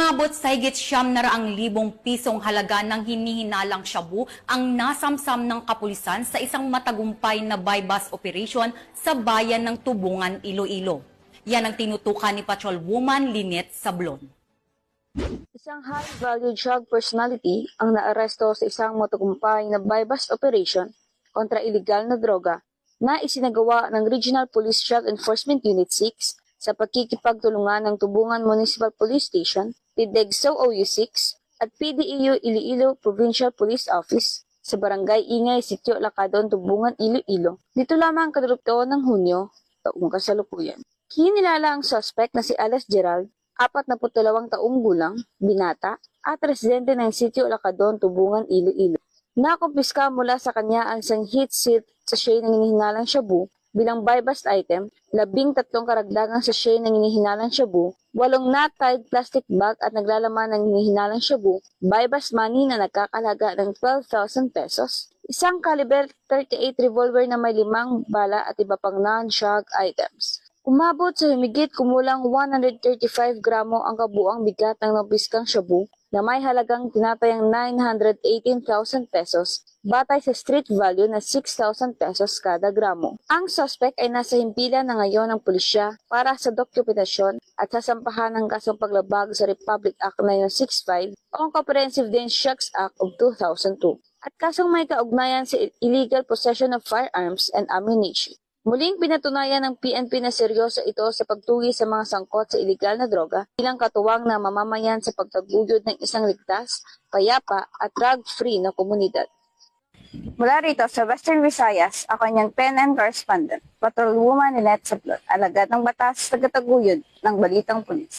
Umabot sa higit 900,000 pisong halaga ng hinihinalang shabu ang nasamsam ng kapulisan sa isang matagumpay na buy-bust operation sa bayan ng Tubungan, Iloilo. Yan ang tinutukan ni Patrolwoman Lynette Sablon. Isang high-value drug personality ang naaresto sa isang matagumpay na buy-bust operation kontra iligal na droga na isinagawa ng Regional Police Drug Enforcement Unit 6 sa pagkikipagtulungan ng Tubungan Municipal Police Station, PDEGSO OU6 at PDEU Iloilo Provincial Police Office sa Barangay Ingay, Sitio Lacadon, Tubungan, Iloilo. Dito lamang kadurugto ng Hunyo, taong kasalukuyan. Kinilala ang suspect na si Alex Gerald, 42 taong gulang, binata, at residente ng Sitio Lacadon, Tubungan, Iloilo. Nakumpiska mula sa kanya ang isang heat set sachet ng hinihinalang shabu bilang buy-bust item, 13 karagdagang sachet ng hinihinalang shabu, 8 knot-tied plastic bag at naglalaman ng hinihinalang shabu, buy-bust money na nagkakalaga ng 12,000 pesos, isang caliber 38 revolver na may 5 bala at iba pang non-drug items. Umabot sa humigit kumulang 135 gramo ang kabuang bigat ng napiskang shabu na may halagang tinatayang 918,000 pesos batay sa street value na 6,000 pesos kada gramo. Ang suspect ay nasa himpilan na ngayon ng pulisya para sa dokumentasyon at sasampahan ng kasong paglabag sa Republic Act 965 o Comprehensive Dangerous Act of 2002 at kasong may kaugnayan sa illegal possession of firearms and ammunition. Muling pinatunayan ng PNP na seryoso ito sa pagtugi sa mga sangkot sa iligal na droga bilang katuwang na mamamayan sa pagtaguyod ng isang ligtas, payapa at drug-free na komunidad. Mula rito sa Western Visayas, ako niyang PNN correspondent, Patrolwoman Lynette Sablon, alagad ng batas, tagataguyod ng Balitang Pulis.